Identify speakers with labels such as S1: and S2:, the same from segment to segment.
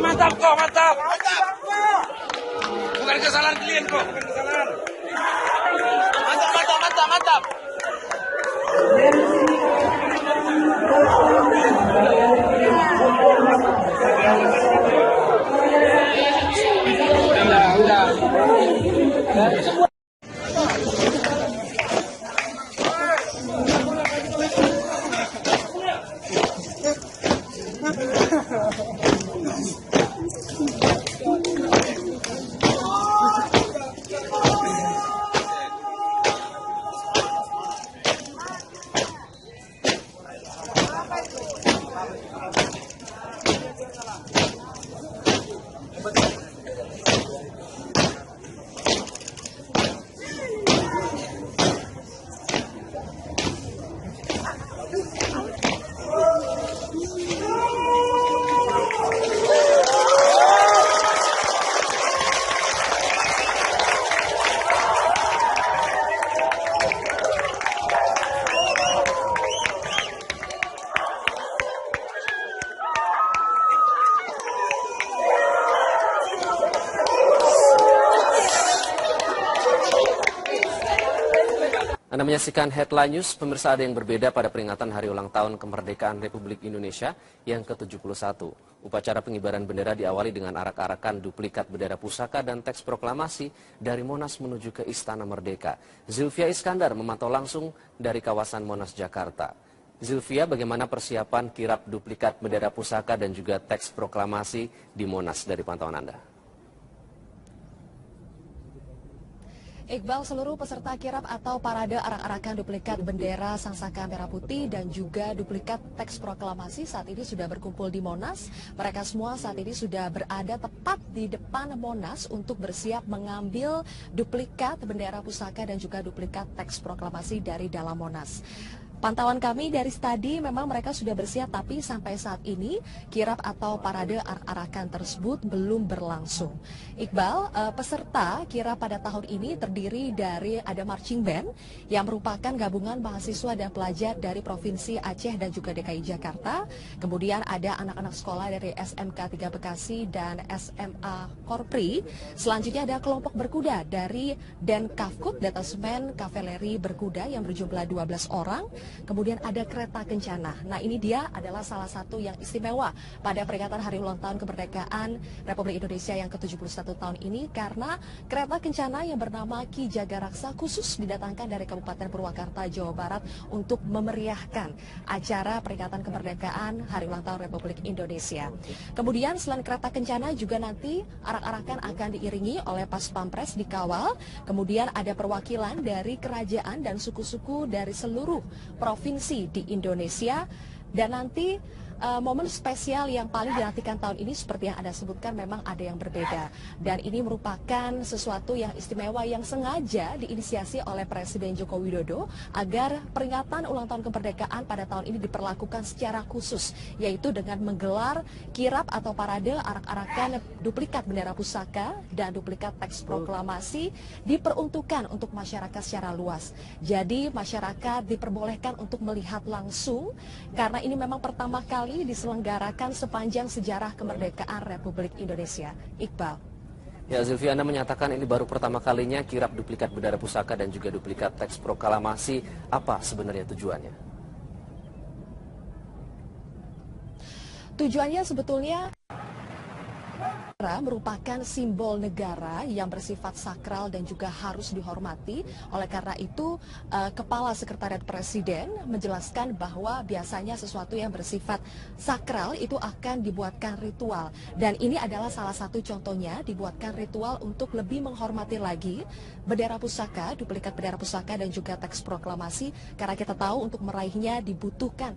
S1: Mantap kok, mantap. Bukan kesalahan klien kok, bukan kesalahan. Mantap. Udah.
S2: Anda menyaksikan Headline News, pemirsa. Ada yang berbeda pada peringatan Hari Ulang Tahun Kemerdekaan Republik Indonesia yang ke-71. Upacara pengibaran bendera diawali dengan arak-arakan duplikat bendera pusaka dan teks proklamasi dari Monas menuju ke Istana Merdeka. Zilvia Iskandar memantau langsung dari kawasan Monas, Jakarta. Zilvia, bagaimana persiapan kirap duplikat bendera pusaka dan juga teks proklamasi di Monas dari pantauan Anda?
S3: Iqbal, seluruh peserta kirap atau parade arak-arakan duplikat bendera sangsaka merah putih dan juga duplikat teks proklamasi saat ini sudah berkumpul di Monas. Mereka semua saat ini sudah berada tepat di depan Monas untuk bersiap mengambil duplikat bendera pusaka dan juga duplikat teks proklamasi dari dalam Monas. Pantauan kami dari tadi memang mereka sudah bersiap, tapi sampai saat ini kirap atau parade arak-arakan tersebut belum berlangsung. Iqbal, peserta kirap pada tahun ini terdiri dari ada marching band yang merupakan gabungan mahasiswa dan pelajar dari Provinsi Aceh dan juga DKI Jakarta. Kemudian ada anak-anak sekolah dari SMK 3 Bekasi dan SMA Korpri. Selanjutnya ada kelompok berkuda dari Denkavkut, Detasemen Kavaleri Berkuda yang berjumlah 12 orang. Kemudian ada kereta kencana. Nah, ini dia adalah salah satu yang istimewa pada peringatan Hari Ulang Tahun Kemerdekaan Republik Indonesia yang ke-71 tahun ini, karena kereta kencana yang bernama Ki Jagaraksa khusus didatangkan dari Kabupaten Purwakarta, Jawa Barat untuk memeriahkan acara peringatan kemerdekaan Hari Ulang Tahun Republik Indonesia. Kemudian selain kereta kencana juga nanti arak-arakan akan diiringi oleh Pas Pampres dikawal. Kemudian ada perwakilan dari kerajaan dan suku-suku dari seluruh provinsi di Indonesia, dan nanti momen spesial yang paling dinantikan tahun ini seperti yang Anda sebutkan memang ada yang berbeda, dan ini merupakan sesuatu yang istimewa yang sengaja diinisiasi oleh Presiden Joko Widodo agar peringatan ulang tahun kemerdekaan pada tahun ini diperlakukan secara khusus, yaitu dengan menggelar kirap atau parade arak-arakan duplikat bendera pusaka dan duplikat teks proklamasi diperuntukkan untuk masyarakat secara luas. Jadi masyarakat diperbolehkan untuk melihat langsung, karena ini memang pertama kali diselenggarakan sepanjang sejarah kemerdekaan Republik Indonesia. Iqbal.
S2: Ya, Zilvia, Anda menyatakan ini baru pertama kalinya kirap duplikat bendera pusaka dan juga duplikat teks proklamasi. Apa sebenarnya tujuannya?
S3: Tujuannya sebetulnya merupakan simbol negara yang bersifat sakral dan juga harus dihormati. Oleh karena itu, Kepala Sekretariat Presiden menjelaskan bahwa biasanya sesuatu yang bersifat sakral itu akan dibuatkan ritual. Dan ini adalah salah satu contohnya, dibuatkan ritual untuk lebih menghormati lagi bendera pusaka, duplikat bendera pusaka dan juga teks proklamasi. Karena kita tahu untuk meraihnya dibutuhkan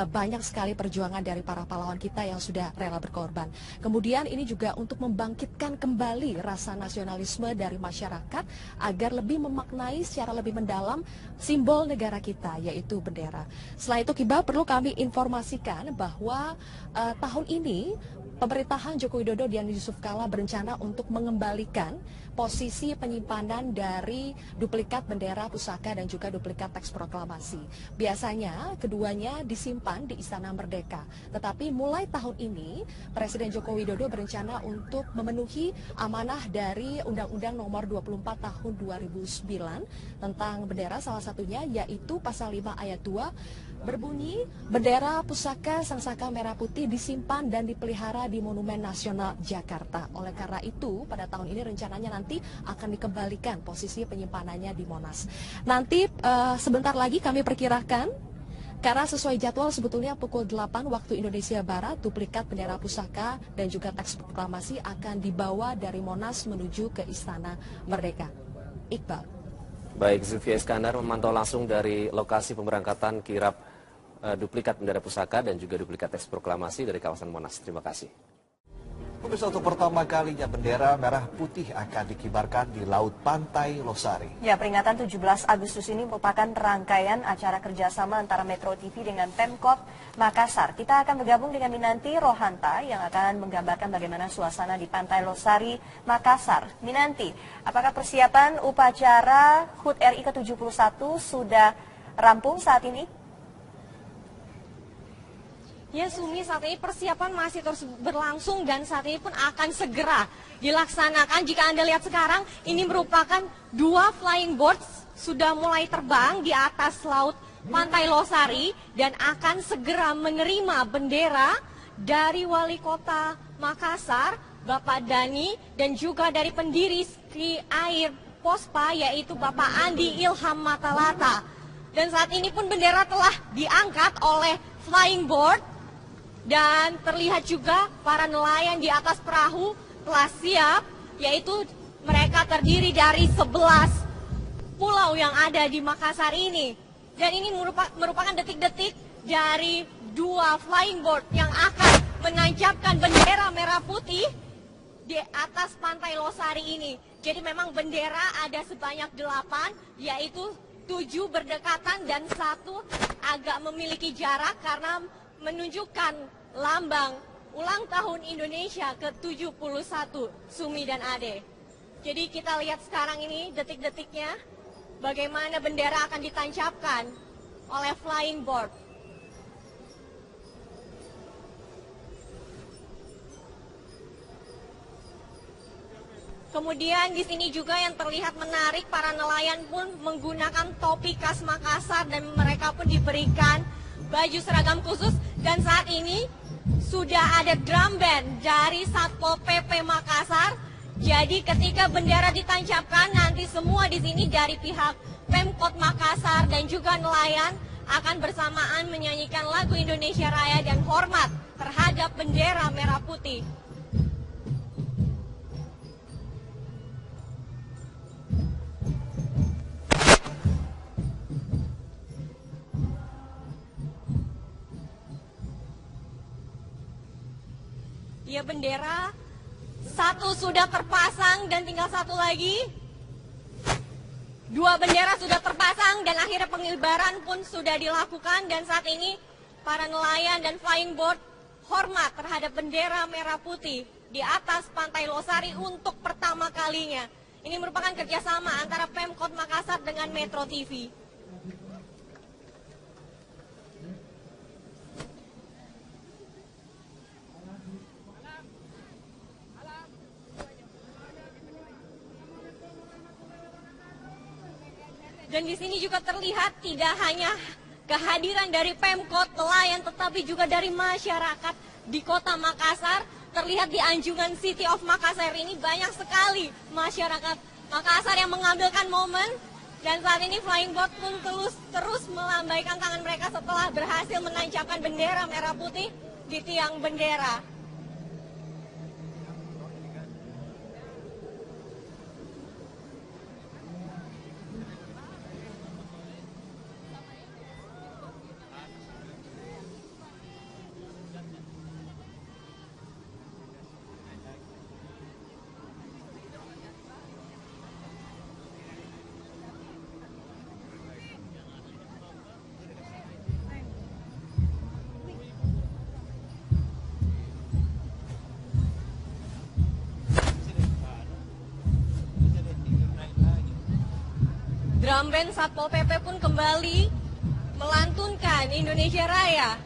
S3: banyak sekali perjuangan dari para pahlawan kita yang sudah rela berkorban. Kemudian ini juga untuk membangkitkan kembali rasa nasionalisme dari masyarakat agar lebih memaknai secara lebih mendalam simbol negara kita, yaitu bendera. Selain itu, Kiba, perlu kami informasikan bahwa tahun ini pemerintahan Joko Widodo dan Yusuf Kala berencana untuk mengembalikan posisi penyimpanan dari duplikat bendera pusaka dan juga duplikat teks proklamasi. Biasanya keduanya disimpan di Istana Merdeka. Tetapi mulai tahun ini Presiden Joko Widodo berencana untuk memenuhi amanah dari Undang-Undang Nomor 24 Tahun 2009 tentang bendera, salah satunya yaitu Pasal 5 Ayat 2 berbunyi, bendera pusaka Sangsaka Merah Putih disimpan dan dipelihara di Monumen Nasional Jakarta. Oleh karena itu, pada tahun ini rencananya nanti akan dikembalikan posisi penyimpanannya di Monas. Nanti sebentar lagi kami perkirakan, karena sesuai jadwal sebetulnya pukul 8 waktu Indonesia Barat, duplikat bendera pusaka dan juga teks proklamasi akan dibawa dari Monas menuju ke Istana Merdeka. Iqbal.
S2: Baik, Zulfia Iskandar memantau langsung dari lokasi pemberangkatan kirap duplikat bendera pusaka dan juga duplikat teks proklamasi dari kawasan Monas. Terima kasih.
S4: Pemirsa, untuk pertama kalinya bendera merah putih akan dikibarkan di Laut Pantai Losari.
S5: Ya, peringatan 17 Agustus ini merupakan rangkaian acara kerjasama antara Metro TV dengan Pemkot Makassar. Kita akan bergabung dengan Minanti Rohanta yang akan menggambarkan bagaimana suasana di Pantai Losari, Makassar. Minanti, apakah persiapan upacara HUT RI ke-71 sudah rampung saat ini?
S6: Ya Sumi, saat ini persiapan masih terus berlangsung dan saat ini pun akan segera dilaksanakan. Jika Anda lihat sekarang, ini merupakan 2 flying boats sudah mulai terbang di atas laut Pantai Losari dan akan segera menerima bendera dari Wali Kota Makassar, Bapak Dani, dan juga dari pendiri Ski Air Pospa, yaitu Bapak Andi Ilham Matalata. Dan saat ini pun bendera telah diangkat oleh flying board. Dan terlihat juga para nelayan di atas perahu telah siap, yaitu mereka terdiri dari 11 pulau yang ada di Makassar ini. Dan ini merupakan detik-detik dari 2 flying boat yang akan menancapkan bendera merah putih di atas Pantai Losari ini. Jadi memang bendera ada sebanyak 8, yaitu 7 berdekatan dan 1 agak memiliki jarak karena menunjukkan lambang ulang tahun Indonesia ke-71, Sumi dan Ade. Jadi kita lihat sekarang ini detik-detiknya bagaimana bendera akan ditancapkan oleh flying board. Kemudian di sini juga yang terlihat menarik, para nelayan pun menggunakan topi khas Makassar dan mereka pun diberikan baju seragam khusus. Dan saat ini sudah ada drum band dari Satpol PP Makassar. Jadi ketika bendera ditancapkan, nanti semua di sini dari pihak Pemkot Makassar dan juga nelayan akan bersamaan menyanyikan lagu Indonesia Raya dan hormat terhadap bendera merah putih. Ya, bendera 1 sudah terpasang dan tinggal 1 lagi. 2 bendera sudah terpasang dan akhirnya pengibaran pun sudah dilakukan. Dan saat ini para nelayan dan flying boat hormat terhadap bendera merah putih di atas Pantai Losari untuk pertama kalinya. Ini merupakan kerjasama antara Pemkot Makassar dengan Metro TV. Dan di sini juga terlihat tidak hanya kehadiran dari Pemkot, nelayan, tetapi juga dari masyarakat di kota Makassar. Terlihat di anjungan City of Makassar ini banyak sekali masyarakat Makassar yang mengambilkan momen. Dan saat ini Flying Boat pun terus melambaikan tangan mereka setelah berhasil menancapkan bendera merah putih di tiang bendera. Drum band Satpol PP pun kembali melantunkan Indonesia Raya.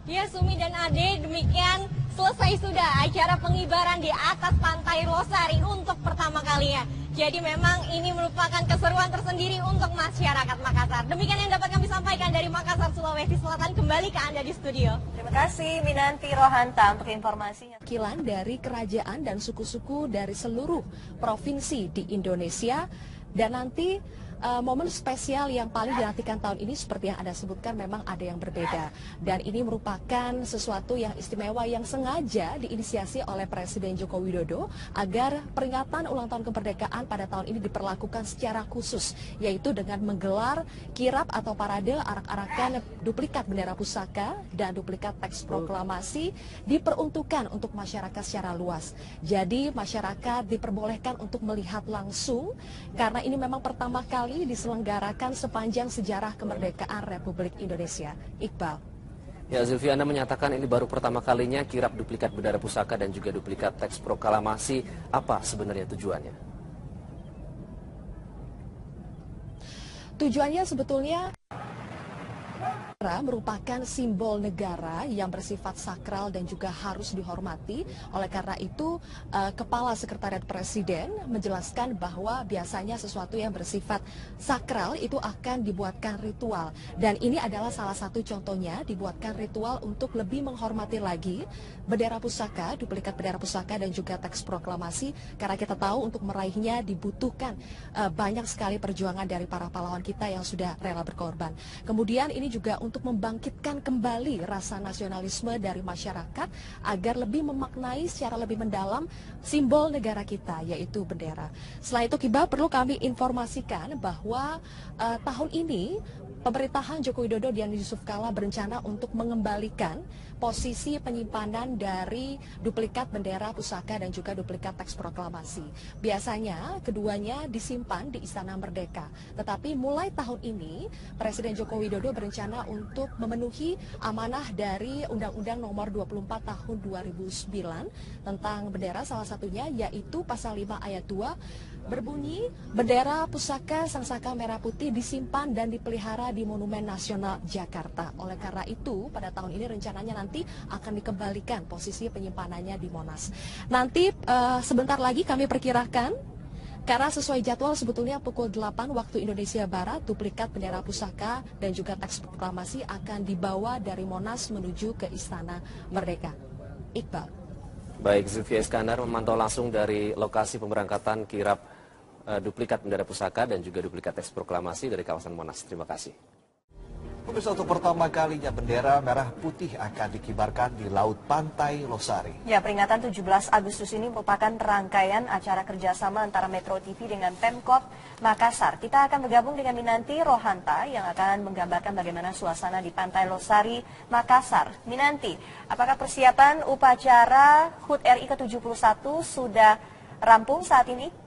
S6: Ya, Sumi dan Ade, demikian selesai sudah acara pengibaran di atas Pantai Losari untuk pertama kalinya. Jadi memang ini merupakan keseruan tersendiri untuk masyarakat Makassar. Demikian yang dapat kami sampaikan dari Makassar, Sulawesi Selatan. Kembali ke Anda di studio.
S5: Terima kasih Minanti Rohanta untuk informasinya.
S3: Wakilan dari kerajaan dan suku-suku dari seluruh provinsi di Indonesia. Dan nanti momen spesial yang paling dinantikan tahun ini seperti yang Anda sebutkan memang ada yang berbeda. Dan ini merupakan sesuatu yang istimewa yang sengaja diinisiasi oleh Presiden Joko Widodo agar peringatan ulang tahun kemerdekaan pada tahun ini diperlakukan secara khusus, yaitu dengan menggelar kirap atau parade arak-arakan duplikat bendera pusaka dan duplikat teks proklamasi diperuntukkan untuk masyarakat secara luas. Jadi masyarakat diperbolehkan untuk melihat langsung karena ini memang pertama kali diselenggarakan sepanjang sejarah kemerdekaan Republik Indonesia. Iqbal.
S2: Ya, Zulfi, Anda menyatakan ini baru pertama kalinya kirap duplikat bendera pusaka dan juga duplikat teks proklamasi. Apa sebenarnya tujuannya?
S3: Tujuannya sebetulnya merupakan simbol negara yang bersifat sakral dan juga harus dihormati. Oleh karena itu, Kepala Sekretariat Presiden menjelaskan bahwa biasanya sesuatu yang bersifat sakral itu akan dibuatkan ritual. Dan ini adalah salah satu contohnya, dibuatkan ritual untuk lebih menghormati lagi bendera pusaka, duplikat bendera pusaka dan juga teks proklamasi. Karena kita tahu untuk meraihnya dibutuhkan banyak sekali perjuangan dari para pahlawan kita yang sudah rela berkorban. Kemudian ini juga untuk membangkitkan kembali rasa nasionalisme dari masyarakat agar lebih memaknai secara lebih mendalam simbol negara kita, yaitu bendera. Selain itu, Kiba, perlu kami informasikan bahwa tahun ini pemerintahan Joko Widodo dan Yusuf Kala berencana untuk mengembalikan posisi penyimpanan dari duplikat bendera pusaka dan juga duplikat teks proklamasi. Biasanya keduanya disimpan di Istana Merdeka. Tetapi mulai tahun ini Presiden Joko Widodo berencana untuk memenuhi amanah dari Undang-Undang Nomor 24 Tahun 2009 tentang bendera, salah satunya yaitu Pasal 5 Ayat 2 berbunyi, bendera pusaka Sangsaka Merah Putih disimpan dan dipelihara di Monumen Nasional Jakarta. Oleh karena itu, pada tahun ini rencananya nanti akan dikembalikan posisi penyimpanannya di Monas. Nanti sebentar lagi kami perkirakan, karena sesuai jadwal sebetulnya pukul 8 waktu Indonesia Barat, duplikat bendera pusaka dan juga teks proklamasi akan dibawa dari Monas menuju ke Istana Merdeka. Iqbal.
S2: Baik, Zulfi Iskandar memantau langsung dari lokasi pemberangkatan kirap duplikat bendera pusaka dan juga duplikat teks proklamasi dari kawasan Monas. Terima kasih.
S4: Pemirsa, untuk pertama kalinya bendera merah putih akan dikibarkan di Laut Pantai Losari.
S5: Ya, peringatan 17 Agustus ini merupakan rangkaian acara kerjasama antara Metro TV dengan Pemkot Makassar. Kita akan bergabung dengan Minanti Rohanta yang akan menggambarkan bagaimana suasana di Pantai Losari, Makassar. Minanti, apakah persiapan upacara HUT RI ke-71 sudah rampung saat ini?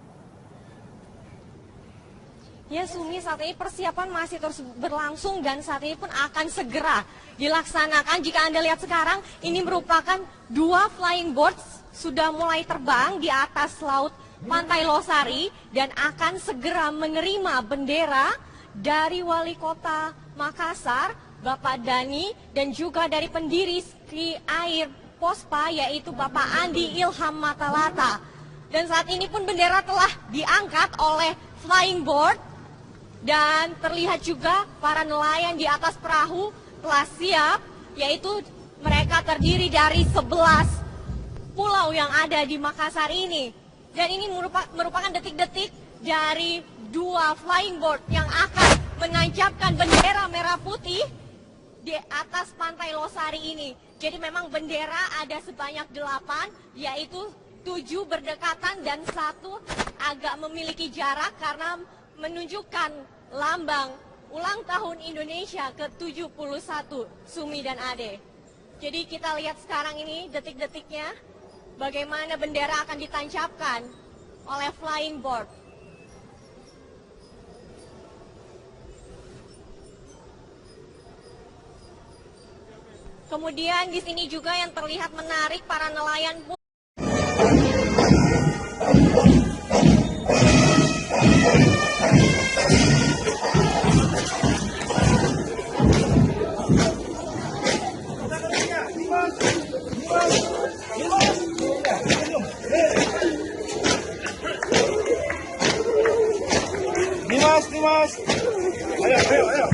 S6: Ya Sumi, saat ini persiapan masih terus berlangsung dan saat ini pun akan segera dilaksanakan. Jika Anda lihat sekarang, ini merupakan 2 flying boats sudah mulai terbang di atas laut Pantai Losari dan akan segera menerima bendera dari Wali Kota Makassar, Bapak Dani, dan juga dari pendiri Ski Air Pospa yaitu Bapak Andi Ilham Matalata. Dan saat ini pun bendera telah diangkat oleh flying board. Dan terlihat juga para nelayan di atas perahu telah siap, yaitu mereka terdiri dari 11 pulau yang ada di Makassar ini. Dan ini merupakan detik-detik dari 2 flying board yang akan menancapkan bendera merah putih di atas Pantai Losari ini. Jadi memang bendera ada sebanyak 8, yaitu 7 berdekatan dan 1 agak memiliki jarak karena menunjukkan lambang ulang tahun Indonesia ke-71, Sumi dan Ade. Jadi kita lihat sekarang ini detik-detiknya bagaimana bendera akan ditancapkan oleh flying board. Kemudian di sini juga yang terlihat menarik para nelayan pun
S1: Dimas. Ayo.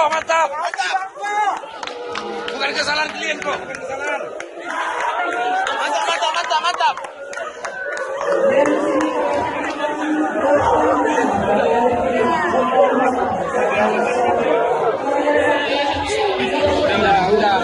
S1: Mantap. Bukan kesalahan klien kok, bukan kesalahan. Mantap. Udah.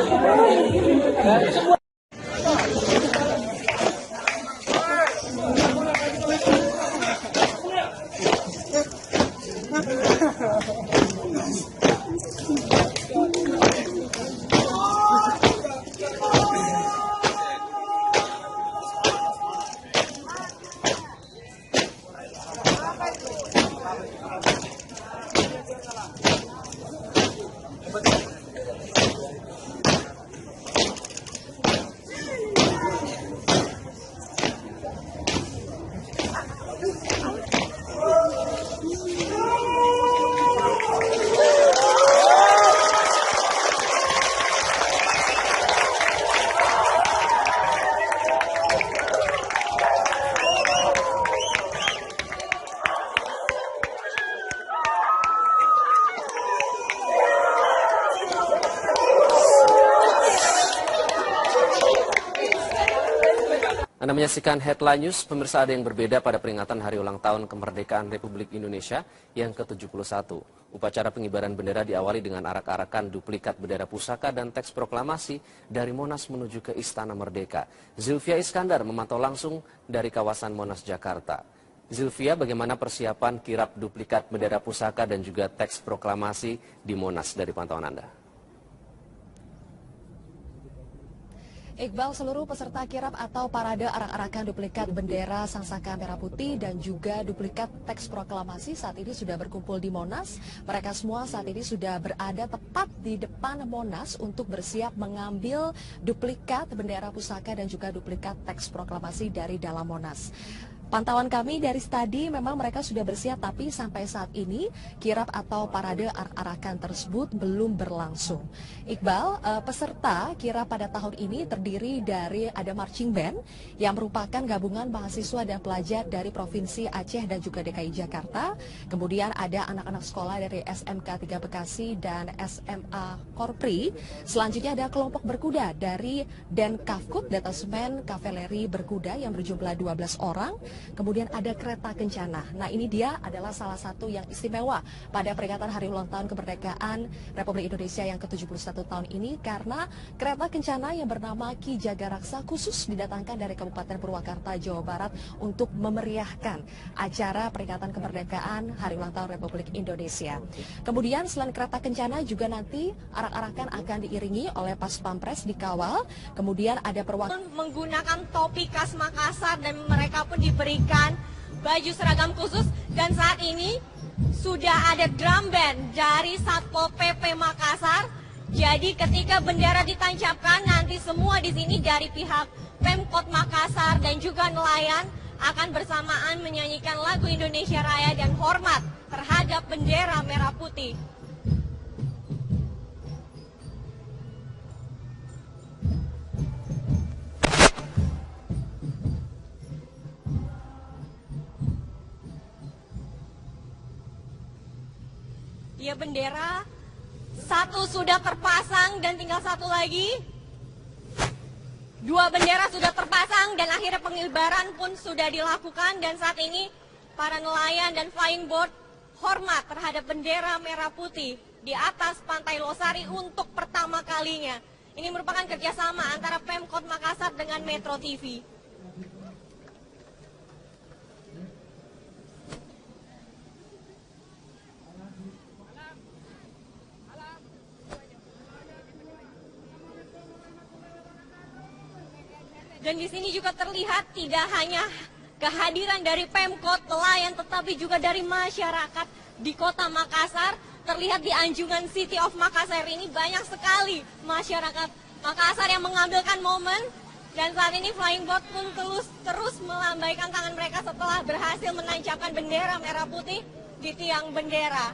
S2: Anda menyaksikan Headline News, pemirsa, ada yang berbeda pada peringatan Hari Ulang Tahun Kemerdekaan Republik Indonesia yang ke-71. Upacara pengibaran bendera diawali dengan arak-arakan duplikat bendera pusaka dan teks proklamasi dari Monas menuju ke Istana Merdeka. Zulfia Iskandar memantau langsung dari kawasan Monas, Jakarta. Zilvia, bagaimana persiapan kirap duplikat bendera pusaka dan juga teks proklamasi di Monas dari pantauan Anda?
S3: Iqbal, seluruh peserta kirap atau parade arak-arakan duplikat bendera Sangsaka Merah Putih dan juga duplikat teks proklamasi saat ini sudah berkumpul di Monas. Mereka semua saat ini sudah berada tepat di depan Monas untuk bersiap mengambil duplikat bendera pusaka dan juga duplikat teks proklamasi dari dalam Monas. Pantauan kami dari tadi memang mereka sudah bersiap, tapi sampai saat ini kirap atau parade arak-arakan tersebut belum berlangsung. Iqbal, peserta kirap pada tahun ini terdiri dari ada marching band yang merupakan gabungan mahasiswa dan pelajar dari Provinsi Aceh dan juga DKI Jakarta. Kemudian ada anak-anak sekolah dari SMK 3 Bekasi dan SMA Korpri. Selanjutnya ada kelompok berkuda dari Denkavkut, Detasemen Kavaleri Berkuda yang berjumlah 12 orang. Kemudian ada kereta kencana. Nah, ini dia adalah salah satu yang istimewa pada peringatan Hari Ulang Tahun Kemerdekaan Republik Indonesia yang ke-71 tahun ini, karena kereta kencana yang bernama Ki Jagaraksa khusus didatangkan dari Kabupaten Purwakarta, Jawa Barat untuk memeriahkan acara peringatan kemerdekaan Hari Ulang Tahun Republik Indonesia. Kemudian selain kereta kencana juga nanti arak-arakan akan diiringi oleh Pas Pampres dikawal. Kemudian ada perwakilan
S6: menggunakan topi khas Makassar dan mereka pun diberikan baju seragam khusus, dan saat ini sudah ada drum band dari Satpol PP Makassar. Jadi ketika bendera ditancapkan, nanti semua di sini dari pihak Pemkot Makassar dan juga nelayan akan bersamaan menyanyikan lagu Indonesia Raya dan hormat terhadap bendera merah putih. Ya, bendera satu sudah terpasang dan tinggal satu lagi. Dua bendera sudah terpasang dan akhirnya pengibaran pun sudah dilakukan, dan saat ini para nelayan dan flying boat hormat terhadap bendera merah putih di atas Pantai Losari untuk pertama kalinya. Ini merupakan kerjasama antara Pemkot Makassar dengan Metro TV. Dan di sini juga terlihat tidak hanya kehadiran dari Pemkot, nelayan, tetapi juga dari masyarakat di Kota Makassar. Terlihat di Anjungan City of Makassar ini banyak sekali masyarakat Makassar yang mengambilkan momen. Dan saat ini flying boat pun terus melambaikan tangan mereka setelah berhasil menancapkan bendera merah putih di tiang bendera.